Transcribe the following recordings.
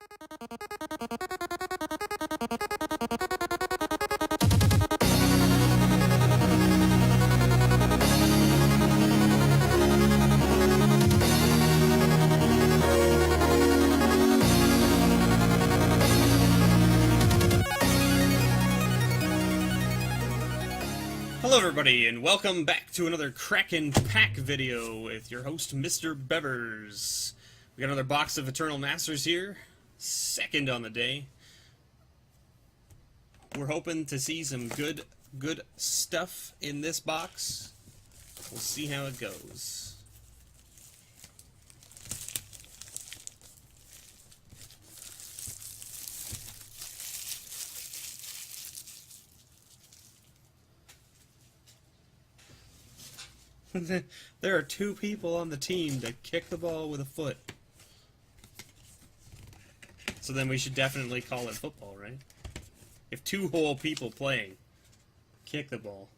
Hello everybody, and welcome back to another Kraken Pack video with your host, Mr. Bevers. We got another box of Eternal Masters here, second on the day. We're hoping to see some good stuff in this box. We'll see how it goes. There are two people on the team that kick the ball with a foot. So then we should definitely call it football, right? If two whole people playing kick the ball.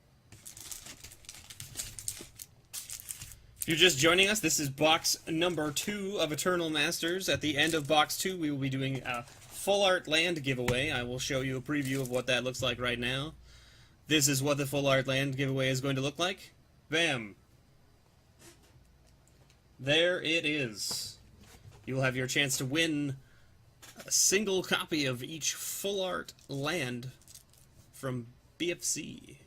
If you're just joining us, this is box number 2 of Eternal Masters. At the end of box 2, we will be doing a full art land giveaway. I will show you a preview of what that looks like right now. This is what the full art land giveaway is going to look like. Bam! There it is. You will have your chance to win a single copy of each full art land from BFC.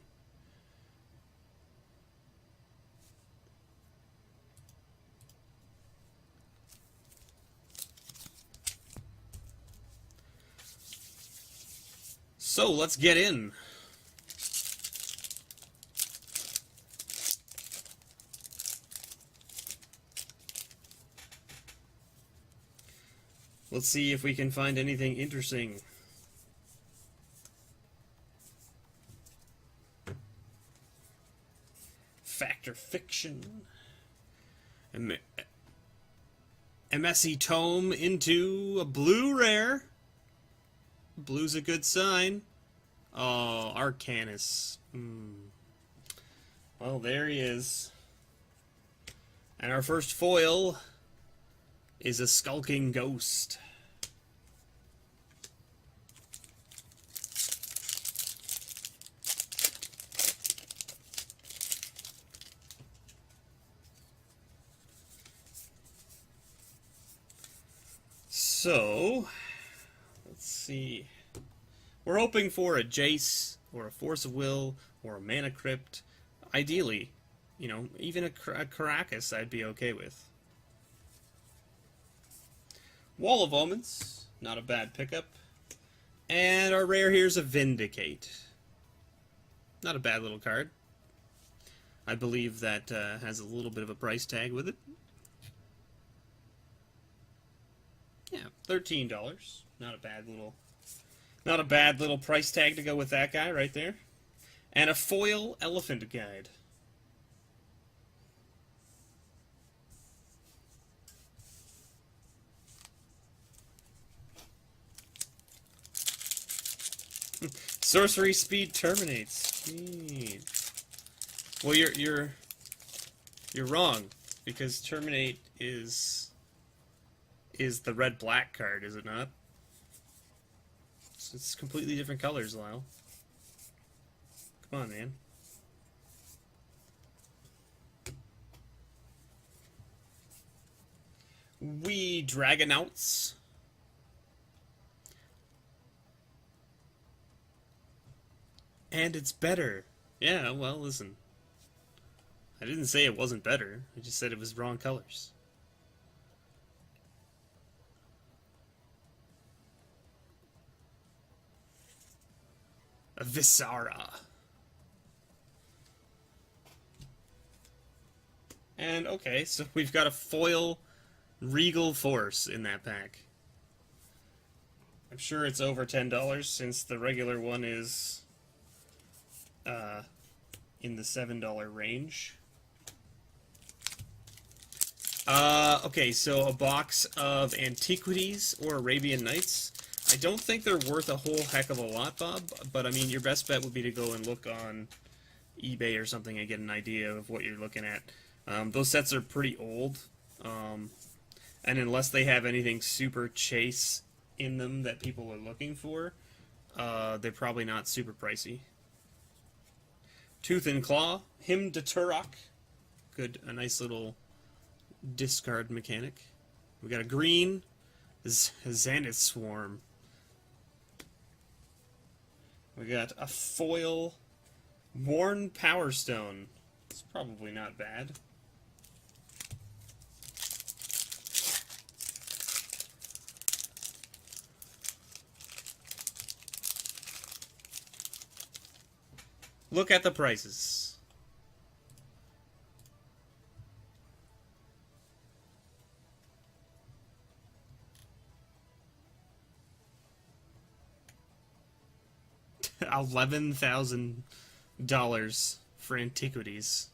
So let's get in. Let's see if we can find anything interesting. Fact or fiction. MSE Tome into a blue rare. Blue's a good sign. Oh, Arcanus. Well, there he is. And our first foil is a Skulking Ghost. So, let's see. We're hoping for a Jace, or a Force of Will, or a Mana Crypt. Ideally, you know, even a Caracas I'd be okay with. Wall of Omens, not a bad pickup. And our rare here is a Vindicate. Not a bad little card. I believe that has a little bit of a price tag with it. Yeah, $13. Not a bad little price tag to go with that guy right there. And a foil Elephant Guide. Sorcery speed terminates. Sweet. Well, you're wrong, because terminate is the red-black card, is it not? It's completely different colors, Lyle. Come on, man. We Dragonauts. And it's better. Yeah, well, listen. I didn't say it wasn't better. I just said it was wrong colors. A Visara. And, okay, so we've got a foil Regal Force in that pack. I'm sure it's over $10 since the regular one is in the $7 range. Okay, so a box of Antiquities or Arabian Nights. I don't think they're worth a whole heck of a lot, Bob, but I mean, your best bet would be to go and look on eBay or something and get an idea of what you're looking at. Those sets are pretty old, and unless they have anything super chase in them that people are looking for, they're probably not super pricey. Tooth and Claw, Hymn to Turok. Good, a nice little discard mechanic. We got a green Xanath Swarm. We got a foil Worn Power Stone. It's probably not bad. Look at the prices. $11,000 for antiquities.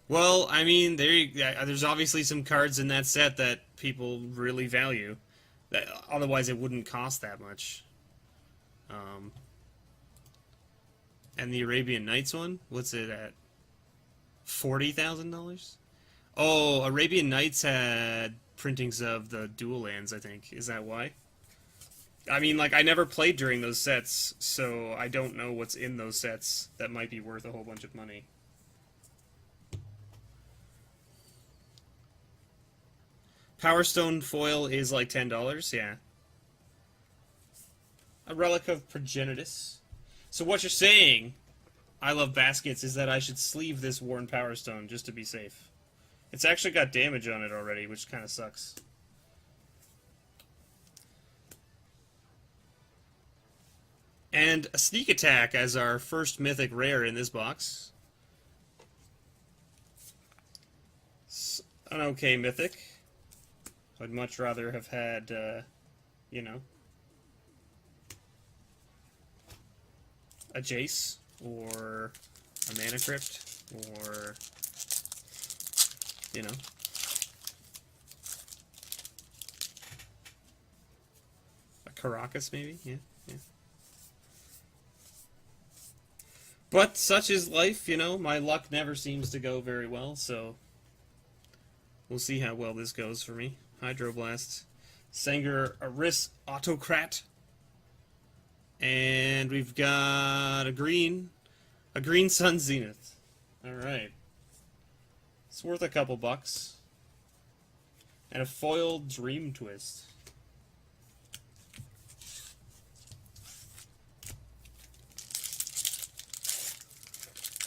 Well, I mean, there's obviously some cards in that set that people really value. That otherwise it wouldn't cost that much. And the Arabian Nights one, what's it at? $40,000? Oh, Arabian Nights had printings of the dual lands, I think. Is that why? I mean, like, I never played during those sets, so I don't know what's in those sets that might be worth a whole bunch of money. Power Stone foil is like $10, yeah. A Relic of Progenitus. So what you're saying, I love baskets, is that I should sleeve this Worn Power Stone just to be safe. It's actually got damage on it already, which kind of sucks. And a Sneak Attack as our first mythic rare in this box. It's an okay mythic. I'd much rather have had, you know, a Jace, or a Mana Crypt, or, you know, a Caracas maybe, yeah. But such is life, you know, my luck never seems to go very well, so we'll see how well this goes for me. Hydroblast, Sanger Aris Autocrat, and we've got a green Sun Zenith. Alright. It's worth a couple bucks. And a foiled Dream Twist.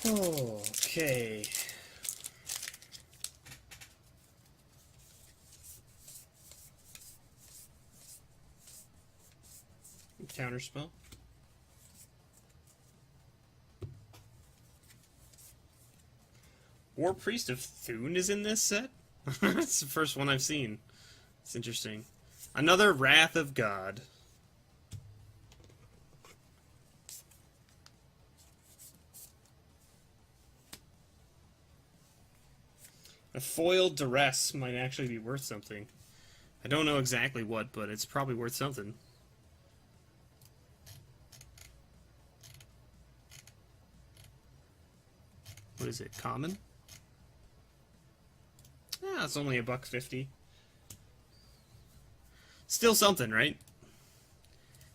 Okay. Counterspell. War Priest of Thune is in this set? That's the first one I've seen. It's interesting. Another Wrath of God. A foiled Duress might actually be worth something. I don't know exactly what, but it's probably worth something. What is it, common? Ah, it's only $1.50. Still something, right?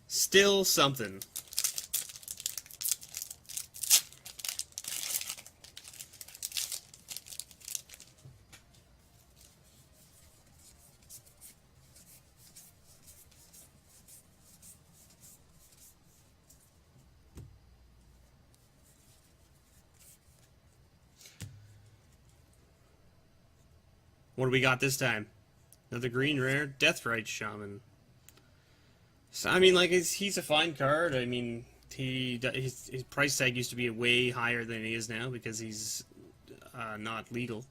Still something. What do we got this time? Another green rare, Deathrite Shaman. So, I mean, like, he's a fine card. I mean, his price tag used to be way higher than he is now because he's not legal.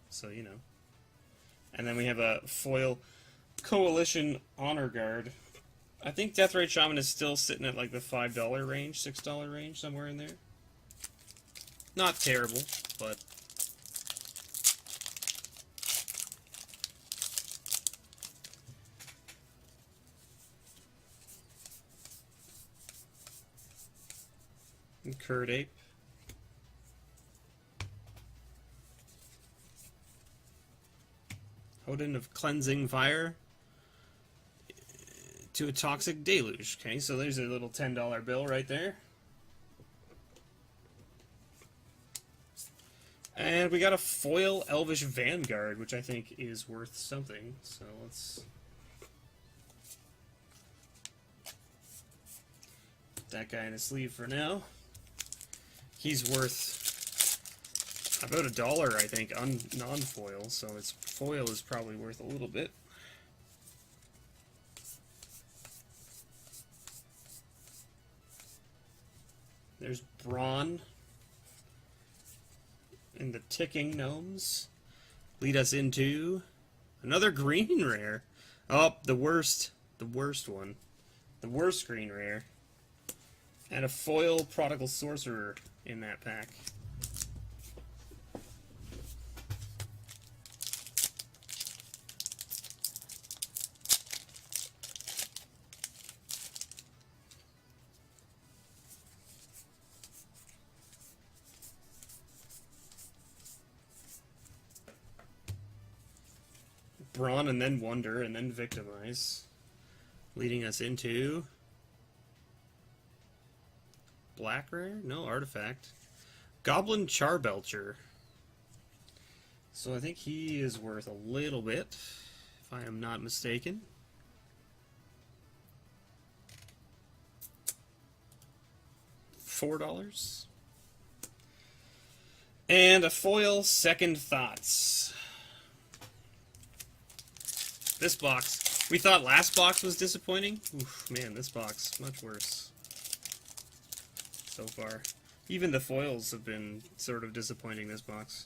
So, you know. And then we have a foil Coalition Honor Guard. I think Deathrite Shaman is still sitting at like the $5 range, $6 range, somewhere in there. Not terrible, but... Curd Ape. Odin of Cleansing Fire. to a Toxic Deluge. Okay, so there's a little $10 bill right there. And we got a foil Elvish Vanguard, which I think is worth something. So let's put that guy in his sleeve for now. He's worth about $1, I think, non-foil, so its foil is probably worth a little bit. There's Brawn. And the ticking gnomes lead us into another green rare. Oh, the worst one. The worst green rare. And a foil Prodigal Sorcerer in that pack. Brawn and then Wonder and then Victimize, leading us into black rare? No, artifact. Goblin Charbelcher. So I think he is worth a little bit, if I am not mistaken. $4. And a foil Second Thoughts. This box, we thought last box was disappointing. Oof, man, this box, much worse so far. Even the foils have been sort of disappointing this box.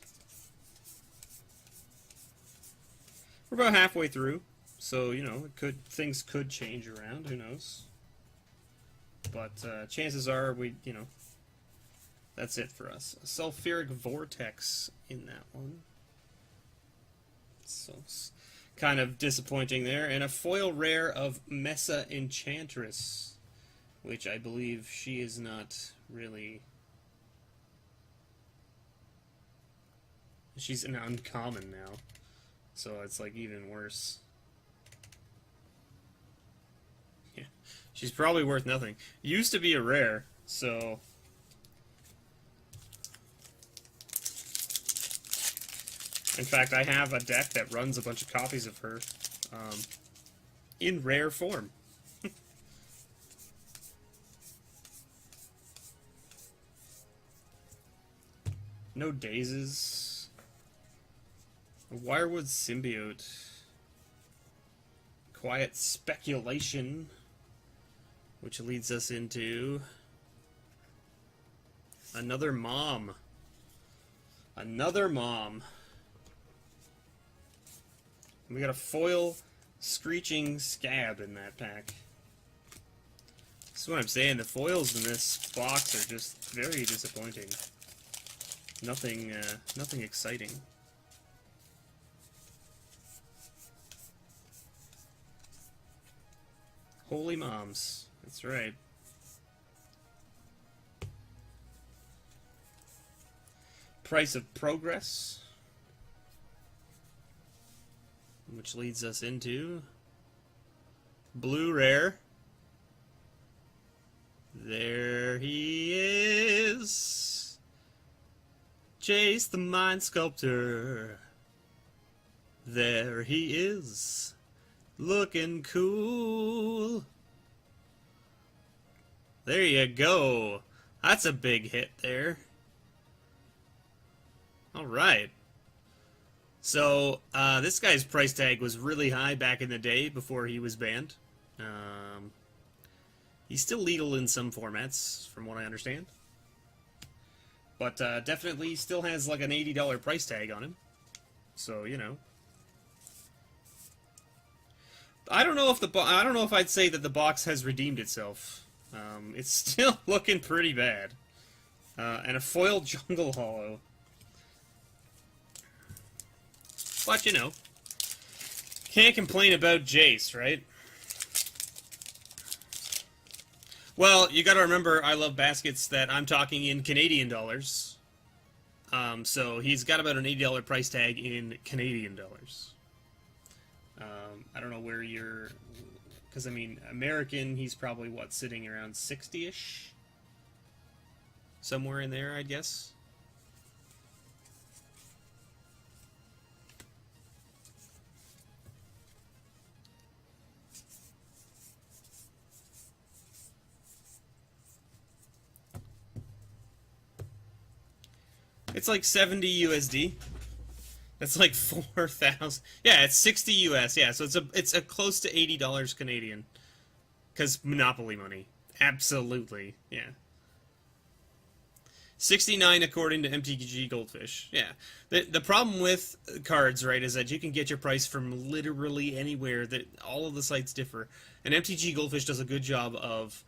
We're about halfway through, so, you know, things could change around, who knows. But chances are that's it for us. A Sulfuric Vortex in that one. So kind of disappointing there. And a foil rare of Mesa Enchantress, which I believe she is not really... She's an uncommon now, so it's like even worse. Yeah, she's probably worth nothing. Used to be a rare, so... In fact, I have a deck that runs a bunch of copies of her in rare form. No Dazes. A Wirewood Symbiote. Quiet Speculation, which leads us into another Mom. Another Mom. We got a foil Screeching Scab in that pack. This is what I'm saying. The foils in this box are just very disappointing. Nothing exciting. Holy Moms. That's right. Price of Progress, which leads us into blue rare. There he is. Jace the Mind Sculptor. There he is. Looking cool. There you go. That's a big hit there. Alright. So, this guy's price tag was really high back in the day before he was banned. He's still legal in some formats, from what I understand. But definitely still has like an $80 price tag on him. So, you know. I don't know if I'd say that the box has redeemed itself. It's still looking pretty bad. And a foil Jungle Hollow. But, you know, can't complain about Jace, right? Well, you gotta remember, I love baskets that I'm talking in Canadian dollars. So he's got about an $80 price tag in Canadian dollars. I don't know where you're... Because, I mean, American, he's probably, what, sitting around 60-ish? Somewhere in there, I'd guess. It's like 70 USD. That's like 4,000. Yeah, it's 60 US. Yeah, so it's a close to $80 Canadian. Because Monopoly money. Absolutely. Yeah. 69 according to MTG Goldfish. Yeah. The problem with cards, right, is that you can get your price from literally anywhere. That all of the sites differ. And MTG Goldfish does a good job of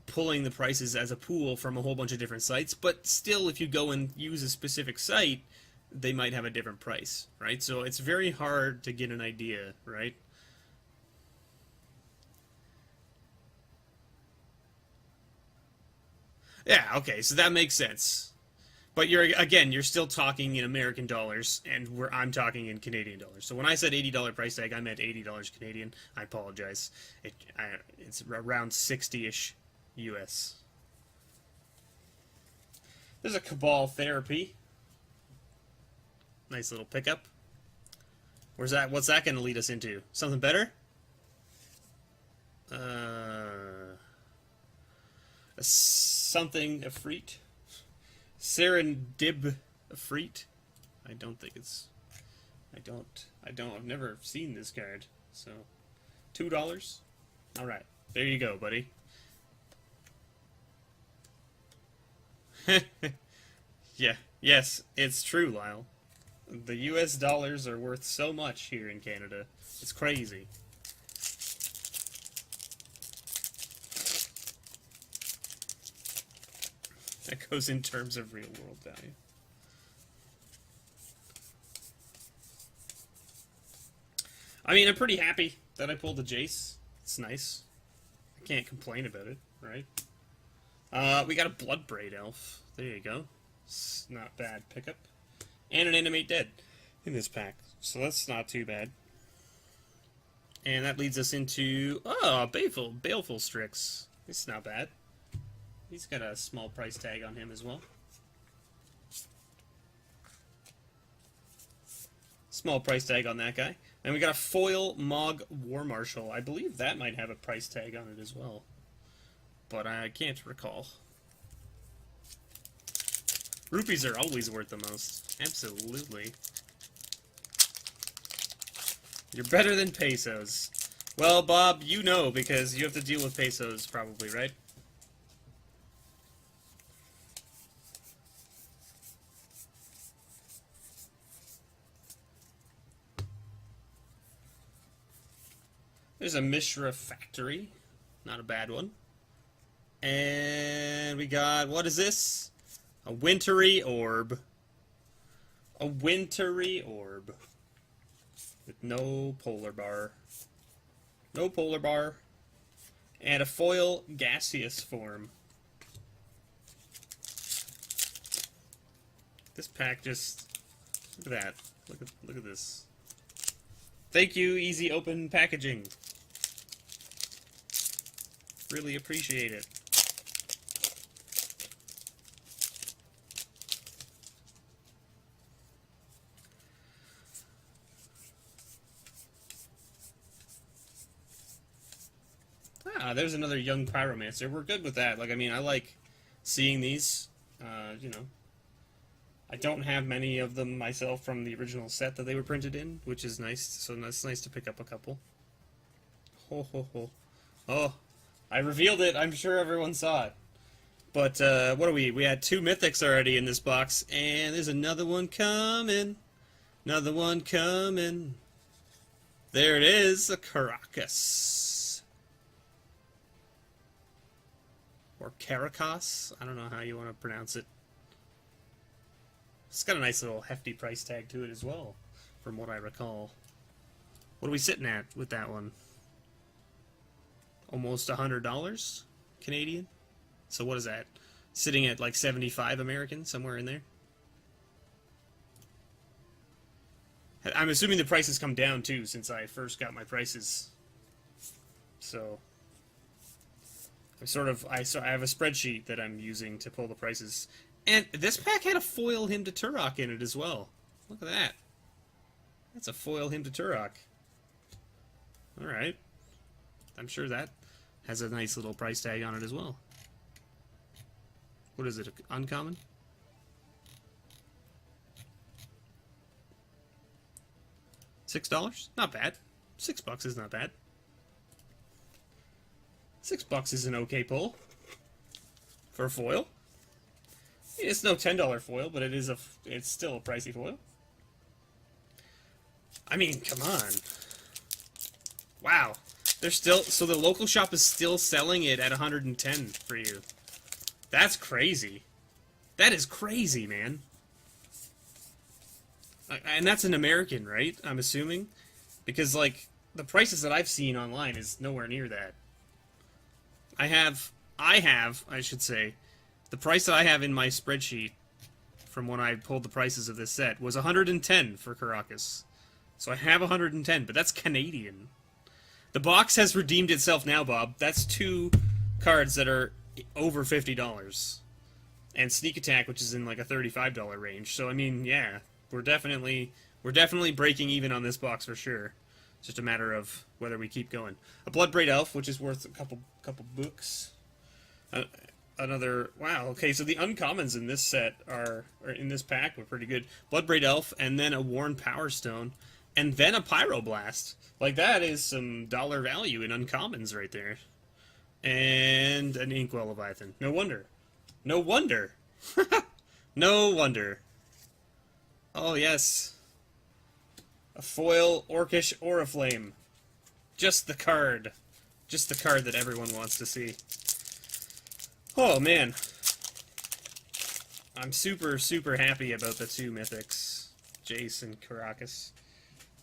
pulling the prices as a pool from a whole bunch of different sites, but still, if you go and use a specific site, they might have a different price, right? So it's very hard to get an idea, right? Yeah, okay, so that makes sense. But you're still talking in American dollars, and I'm talking in Canadian dollars. So when I said $80 price tag, I meant $80 Canadian. I apologize. It's around 60-ish US. There's a Cabal Therapy. Nice little pickup. Where's that? What's that going to lead us into? Something better? Something Efreet. Serendib Efreet. I don't think it's. I've never seen this card. So, $2. All right, there you go, buddy. Yeah. Yes, it's true, Lyle. The US dollars are worth so much here in Canada. It's crazy. That goes in terms of real world value. I mean, I'm pretty happy that I pulled the Jace. It's nice. I can't complain about it, right? We got a Bloodbraid Elf. There you go. It's not bad pickup. And an Animate Dead in this pack. So that's not too bad. And that leads us into... Oh, Baleful Strix. It's not bad. He's got a small price tag on him as well. Small price tag on that guy. And we got a foil Mog War Marshal. I believe that might have a price tag on it as well. But I can't recall. Rupees are always worth the most. Absolutely. You're better than pesos. Well, Bob, you know, because you have to deal with pesos probably, right? There's a Mishra Factory. Not a bad one. And we got, what is this? A Wintry Orb. A Wintry Orb. With no polar bar. No polar bar. And a foil gaseous form. This pack just... Look at that. Look at this. Thank you, easy open packaging. Really appreciate it. Ah, there's another young Pyromancer. We're good with that. Like, I mean, I like seeing these. You know, I don't have many of them myself from the original set that they were printed in, which is nice. So it's nice to pick up a couple. Ho ho ho. Oh, I revealed it. I'm sure everyone saw it. But what are we? We had 2 mythics already in this box, and there's another one coming. Another one coming. There it is, a Caracas. Or Caracas. I don't know how you want to pronounce it. It's got a nice little hefty price tag to it as well, from what I recall. What are we sitting at with that one? Almost $100 Canadian? So what is that? Sitting at like 75 American, somewhere in there? I'm assuming the prices come down too, since I first got my prices So I have a spreadsheet that I'm using to pull the prices. And this pack had a foil Hymn to Turok in it as well. Look at that. That's a foil Hymn to Turok. Alright. I'm sure that has a nice little price tag on it as well. What is it, uncommon? $6? Not bad. $6 is not bad. $6 is an okay pull for a foil. It's no $10 foil, but it's still a pricey foil. I mean, come on. Wow. So the local shop is still selling it at 110 for you. That's crazy. That is crazy, man. And that's an American, right? I'm assuming, because like the prices that I've seen online is nowhere near that. I should say, the price that I have in my spreadsheet from when I pulled the prices of this set was 110 for Caracas. So I have 110, but that's Canadian. The box has redeemed itself now, Bob. That's 2 cards that are over $50. And Sneak Attack, which is in like a $35 range. So I mean, yeah, we're definitely breaking even on this box for sure. It's just a matter of whether we keep going. A Bloodbraid Elf, which is worth a couple books. Another, wow, okay, so the uncommons in this set or in this pack were pretty good. Bloodbraid Elf, and then a Worn Power Stone, and then a Pyroblast. Like, that is some dollar value in uncommons right there. And an Inkwell Leviathan. No wonder. No wonder. No wonder. Oh, yes. A foil Orcish Oriflame. Just the card. Just the card that everyone wants to see. Oh, man. I'm super, super happy about the 2 mythics. Jace and Caracas.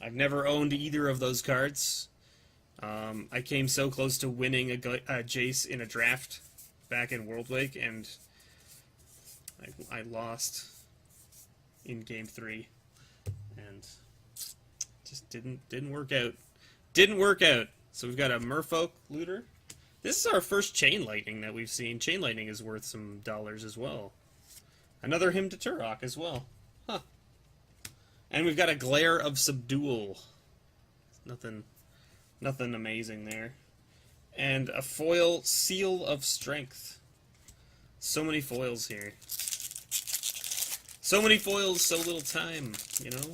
I've never owned either of those cards. I came so close to winning a Jace in a draft back in Worldwake, and I lost in Game 3. And just didn't work out. Didn't work out. So we've got a Merfolk Looter. This is our first Chain Lightning that we've seen. Chain Lightning is worth some dollars as well. Another Hymn to Turok as well. Huh. And we've got a Glare of Subdual. Nothing amazing there. And a foil Seal of Strength. So many foils here. So many foils, so little time, you know?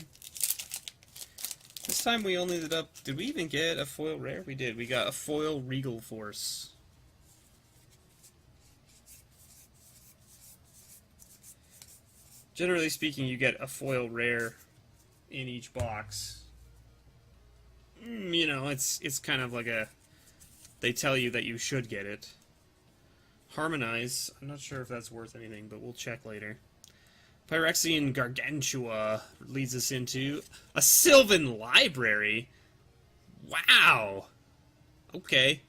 This time we only ended up... Did we even get a foil rare? We did. We got a foil Regal Force. Generally speaking, you get a foil rare in each box. You know, it's kind of like a... They tell you that you should get it. Harmonize. I'm not sure if that's worth anything, but we'll check later. Phyrexian Gargantua leads us into a Sylvan Library. Wow. Okay.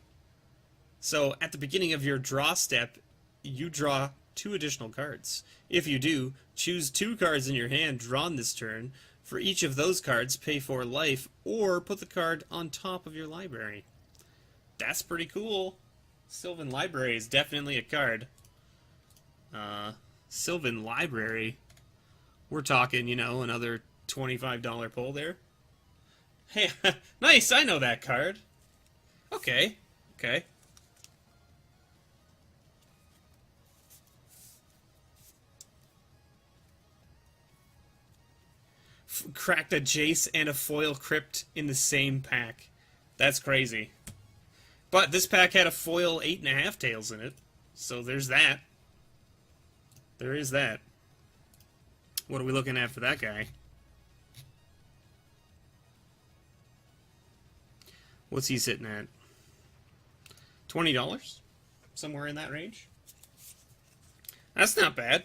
So at the beginning of your draw step, you draw 2 additional cards. If you do, choose 2 cards in your hand drawn this turn. For each of those cards, pay 4 life, or put the card on top of your library. That's pretty cool. Sylvan Library is definitely a card. Sylvan Library. We're talking, you know, another $25 pull there. Hey, nice, I know that card. Okay, okay. Cracked a Jace and a foil Crypt in the same pack. That's crazy. But this pack had a foil 8.5 tails in it, so there's that. There is that. What are we looking at for that guy? What's he sitting at? $20? Somewhere in that range? That's not bad.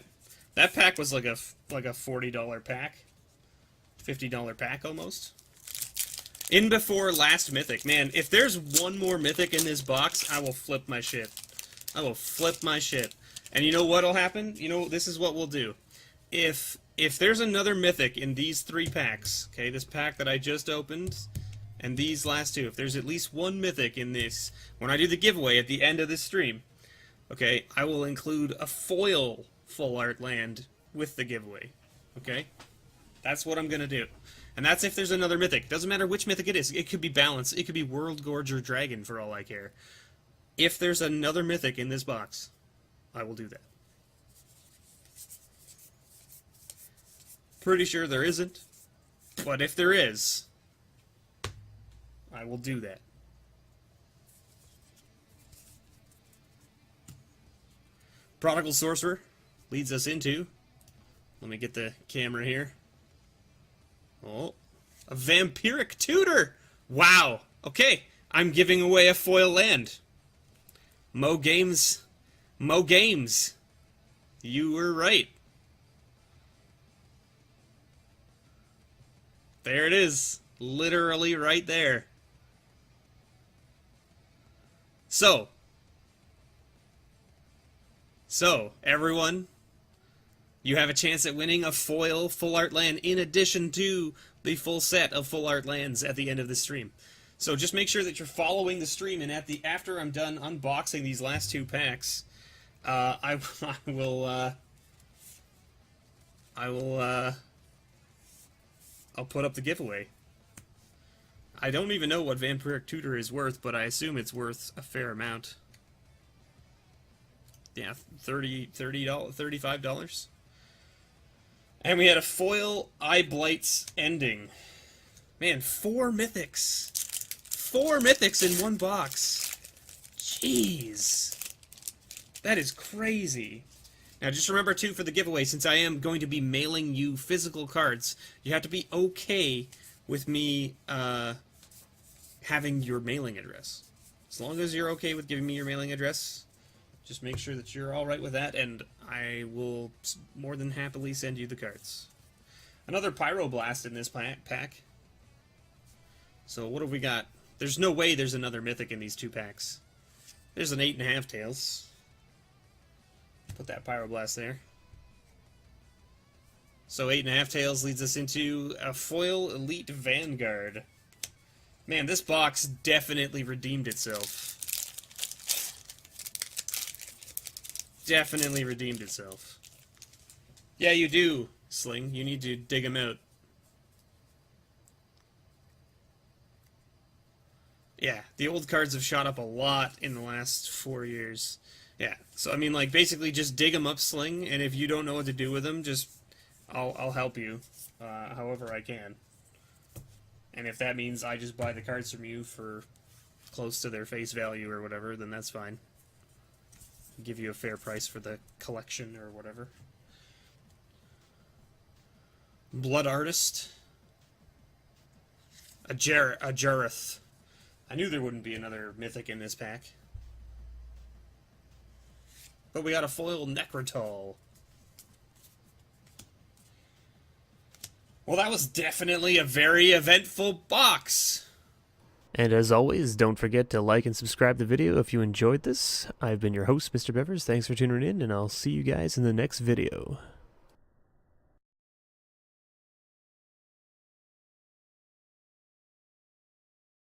That pack was like a $40 pack. $50 pack almost. In before last mythic. Man, if there's one more mythic in this box, I will flip my shit. I will flip my shit. And you know what'll happen? You know, this is what we'll do. If there's another mythic in these 3 packs, okay, this pack that I just opened, and these last two, if there's at least one mythic in this, when I do the giveaway at the end of this stream, okay, I will include a foil full art land with the giveaway. Okay? That's what I'm going to do. And that's if there's another mythic. Doesn't matter which mythic it is. It could be Balance. It could be World Gorger Dragon for all I care. If there's another mythic in this box, I will do that. Pretty sure there isn't. But if there is, I will do that. Prodigal Sorcerer leads us into... Let me get the camera here. Oh, a Vampiric Tutor! Wow! Okay, I'm giving away a foil land. Mo Games. Mo Games. You were right. There it is. Literally right there. So, everyone, you have a chance at winning a foil full art land in addition to the full set of full art lands at the end of the stream. So just make sure that you're following the stream, and after I'm done unboxing these last two packs, I'll put up the giveaway. I don't even know what Vampiric Tutor is worth, but I assume it's worth a fair amount. Yeah, $35. And we had a foil Eye Blight's Ending. Man, 4 mythics. 4 mythics in one box. Jeez. That is crazy. Now just remember too, for the giveaway, since I am going to be mailing you physical cards, you have to be okay with me having your mailing address. As long as you're okay with giving me your mailing address, just make sure that you're alright with that, and I will more than happily send you the cards. Another Pyroblast in this pack. So what have we got? There's no way there's another mythic in these two packs. There's an 8.5 tails. Put that Pyroblast there. So 8.5 tails leads us into a foil Elite Vanguard. Man, this box definitely redeemed itself. Definitely redeemed itself. Yeah, you do, Sling. You need to dig them out. Yeah, the old cards have shot up a lot in the last 4 years. Yeah, so I mean, like, basically just dig them up, Sling, and if you don't know what to do with them, just I'll help you however I can. And if that means I just buy the cards from you for close to their face value or whatever, then that's fine. Give you a fair price for the collection or whatever. Blood Artist. A Jareth. I knew there wouldn't be another mythic in this pack. But we got a foil Necrotol. Well, that was definitely a very eventful box. And as always, don't forget to like and subscribe the video if you enjoyed this. I've been your host, Mr. Bevers. Thanks for tuning in, and I'll see you guys in the next video.